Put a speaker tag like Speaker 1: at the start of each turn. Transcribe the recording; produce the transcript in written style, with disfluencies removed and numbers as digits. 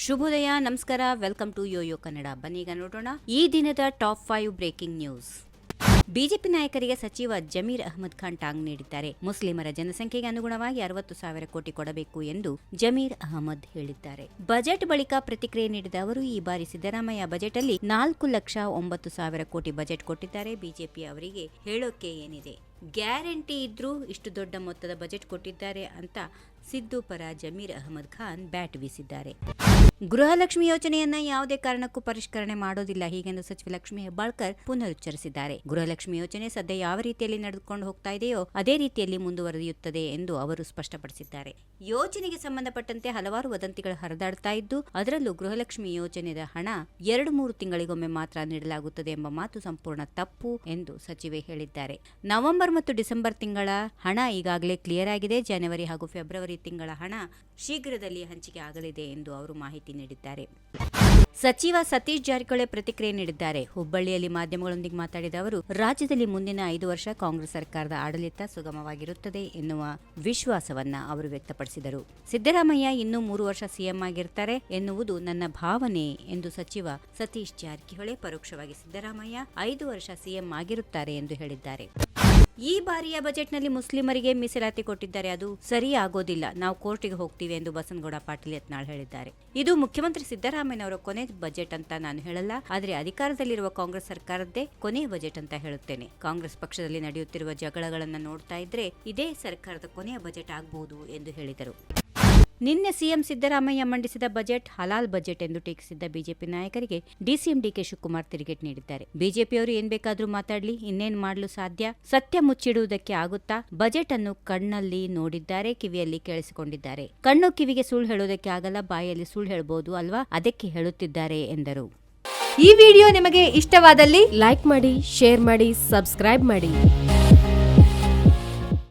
Speaker 1: ಶುಭೋದಯ, ನಮಸ್ಕಾರ, welcome to Yoyo Kannada. ಬನ್ನೀಗ ನೋಡೋಣ ಈ ದಿನದ ಟಾಪ್ 5 ಬ್ರೇಕಿಂಗ್ ನ್ಯೂಸ್. ಬಿಜೆಪಿ ನಾಯಕರಿಗೆ ಸಚಿವ ಜಮೀರ್ ಅಹಮದ್ ಖಾನ್ ಟಾಂಗ್ ನೀಡಿದ್ದಾರೆ. ಮುಸ್ಲಿಮರ ಜನಸಂಖ್ಯೆಗೆ ಅನುಗುಣವಾಗಿ 60,000 ಕೋಟಿ ಕೊಡಬೇಕು ಎಂದು ಜಮೀರ್ ಅಹಮದ್ ಹೇಳಿದ್ದಾರೆ. ಬಜೆಟ್ ಬಳಿಕ ಪ್ರತಿಕ್ರಿಯೆ ನೀಡಿದ ಅವರು, ಈ ಬಾರಿ ಸಿದ್ದರಾಮಯ್ಯ ಬಜೆಟ್ ಅಲ್ಲಿ 4,09,000 ಕೋಟಿ ಬಜೆಟ್ ಕೊಟ್ಟಿದ್ದಾರೆ. ಬಿಜೆಪಿ ಅವರಿಗೆ ಹೇಳೋಕೆ ಏನಿದೆ, ಗ್ಯಾರಂಟಿ ಇದ್ರೂ ಇಷ್ಟು ದೊಡ್ಡ ಮೊತ್ತದ ಬಜೆಟ್ ಕೊಟ್ಟಿದ್ದಾರೆ ಅಂತ ಸಿದ್ದು ಪರ ಜಮೀರ್ ಅಹಮದ್ ಖಾನ್ ಬ್ಯಾಟ್ ಬೀಸಿದ್ದಾರೆ. ಗೃಹಲಕ್ಷ್ಮಿ ಯೋಜನೆಯನ್ನ ಯಾವುದೇ ಕಾರಣಕ್ಕೂ ಪರಿಷ್ಕರಣೆ ಮಾಡೋದಿಲ್ಲ, ಹೀಗೆಂದು ಸಚಿವ ಲಕ್ಷ್ಮೀ ಹೆಬ್ಬಾಳ್ಕರ್ ಪುನರುಚ್ಚರಿಸಿದ್ದಾರೆ. ಗೃಹಲಕ್ಷ್ಮಿ ಯೋಜನೆ ಸದ್ಯ ಯಾವ ರೀತಿಯಲ್ಲಿ ನಡೆದುಕೊಂಡು ಹೋಗ್ತಾ ಇದೆಯೋ ಅದೇ ರೀತಿಯಲ್ಲಿ ಮುಂದುವರಿಯುತ್ತದೆ ಎಂದು ಅವರು ಸ್ಪಷ್ಟಪಡಿಸಿದ್ದಾರೆ. ಯೋಜನೆಗೆ ಸಂಬಂಧಪಟ್ಟಂತೆ ಹಲವಾರು ವದಂತಿಗಳು ಹರಿದಾಡ್ತಾ ಇದ್ದು, ಅದರಲ್ಲೂ ಗೃಹಲಕ್ಷ್ಮಿ ಯೋಜನೆಯ ಹಣ 2-3 ತಿಂಗಳಿಗೊಮ್ಮೆ ಮಾತ್ರ ನೀಡಲಾಗುತ್ತದೆ ಎಂಬ ಮಾತು ಸಂಪೂರ್ಣ ತಪ್ಪು ಎಂದು ಸಚಿವೆ ಹೇಳಿದ್ದಾರೆ. ನವೆಂಬರ್ ಮತ್ತು ಡಿಸೆಂಬರ್ ತಿಂಗಳ ಹಣ ಈಗಾಗಲೇ ಕ್ಲಿಯರ್ ಆಗಿದೆ. ಜನವರಿ ಹಾಗೂ ಫೆಬ್ರವರಿ ತಿಂಗಳ ಹಣ ಶೀಘ್ರದಲ್ಲಿ ಹಂಚಿಕೆ ಆಗಲಿದೆ ಎಂದು ಅವರು ಮಾಹಿತಿ ನೀಡಿದ್ದಾರೆ. ಸಚಿವ ಸತೀಶ್ ಜಾರಕಿಹೊಳಿ ಪ್ರತಿಕ್ರಿಯೆ ನೀಡಿದ್ದಾರೆ. ಹುಬ್ಬಳ್ಳಿಯಲ್ಲಿ ಮಾಧ್ಯಮಗಳೊಂದಿಗೆ ಮಾತನಾಡಿದ ಅವರು, ರಾಜ್ಯದಲ್ಲಿ ಮುಂದಿನ 5 ವರ್ಷ ಕಾಂಗ್ರೆಸ್ ಸರ್ಕಾರದ ಆಡಳಿತ ಸುಗಮವಾಗಿರುತ್ತದೆ ಎನ್ನುವ ವಿಶ್ವಾಸವನ್ನ ಅವರು ವ್ಯಕ್ತಪಡಿಸಿದರು. ಸಿದ್ದರಾಮಯ್ಯ ಇನ್ನೂ 3 ವರ್ಷ ಸಿಎಂ ಆಗಿರ್ತಾರೆ ಎನ್ನುವುದು ನನ್ನ ಭಾವನೆ ಎಂದು ಸಚಿವ ಸತೀಶ್ ಜಾರಕಿಹೊಳಿ ಪರೋಕ್ಷವಾಗಿ ಸಿದ್ದರಾಮಯ್ಯ 5 ವರ್ಷ ಸಿಎಂ ಆಗಿರುತ್ತಾರೆ ಎಂದು ಹೇಳಿದ್ದಾರೆ. ಈ ಬಾರಿಯ ಬಜೆಟ್ನಲ್ಲಿ ಮುಸ್ಲಿಮರಿಗೆ ಮೀಸಲಾತಿ ಕೊಟ್ಟಿದ್ದಾರೆ, ಅದು ಸರಿ ಆಗೋದಿಲ್ಲ, ನಾವು ಕೋರ್ಟಿಗೆ ಹೋಗ್ತೀವಿ ಎಂದು ಬಸನಗೌಡ ಪಾಟೀಲ್ ಯತ್ನಾಳ್ ಹೇಳಿದ್ದಾರೆ. ಇದು ಮುಖ್ಯಮಂತ್ರಿ ಸಿದ್ದರಾಮಯ್ಯನವರ ಕೊನೆ ಬಜೆಟ್ ಅಂತ ನಾನು ಹೇಳಲ್ಲ, ಆದರೆ ಅಧಿಕಾರದಲ್ಲಿರುವ ಕಾಂಗ್ರೆಸ್ ಸರ್ಕಾರದ್ದೇ ಕೊನೆಯ ಬಜೆಟ್ ಅಂತ ಹೇಳುತ್ತೇನೆ. ಕಾಂಗ್ರೆಸ್ ಪಕ್ಷದಲ್ಲಿ ನಡೆಯುತ್ತಿರುವ ಜಗಳಗಳನ್ನು ನೋಡ್ತಾ ಇದ್ರೆ ಇದೇ ಸರ್ಕಾರದ ಕೊನೆಯ ಬಜೆಟ್ ಆಗಬಹುದು ಎಂದು ಹೇಳಿದರು. ನಿನ್ನೆ ಸಿಎಂ ಸಿದ್ದರಾಮಯ್ಯ ಮಂಡಿಸಿದ ಬಜೆಟ್ ಹಲಾಲ್ ಬಜೆಟ್ ಎಂದು ಟೀಕಿಸಿದ್ದ ಬಿಜೆಪಿ ನಾಯಕರಿಗೆ ಡಿಸಿಎಂ ಡಿಕೆ ಶಿವಕುಮಾರ್ ತಿರುಗೇಟ್ ನೀಡಿದ್ದಾರೆ. ಬಿಜೆಪಿಯವರು ಏನ್ ಬೇಕಾದ್ರೂ ಮಾತಾಡ್ಲಿ, ಇನ್ನೇನ್ ಮಾಡಲು ಸಾಧ್ಯ, ಸತ್ಯ ಮುಚ್ಚಿಡುವುದಕ್ಕೆ ಆಗುತ್ತಾ? ಬಜೆಟ್ ಅನ್ನು ಕಣ್ಣಲ್ಲಿ ನೋಡಿದ್ದಾರೆ, ಕಿವಿಯಲ್ಲಿ ಕೇಳಿಸಿಕೊಂಡಿದ್ದಾರೆ. ಕಣ್ಣು ಕಿವಿಗೆ ಸುಳ್ಳು ಹೇಳೋದಕ್ಕೆ ಆಗಲ್ಲ, ಬಾಯಲ್ಲಿ ಸುಳ್ಳು ಹೇಳಬಹುದು ಅಲ್ವಾ, ಅದಕ್ಕೆ ಹೇಳುತ್ತಿದ್ದಾರೆ ಎಂದರು.
Speaker 2: ಈ ವಿಡಿಯೋ ನಿಮಗೆ ಇಷ್ಟವಾದಲ್ಲಿ ಲೈಕ್ ಮಾಡಿ, ಶೇರ್ ಮಾಡಿ, ಸಬ್ಸ್ಕ್ರೈಬ್ ಮಾಡಿ.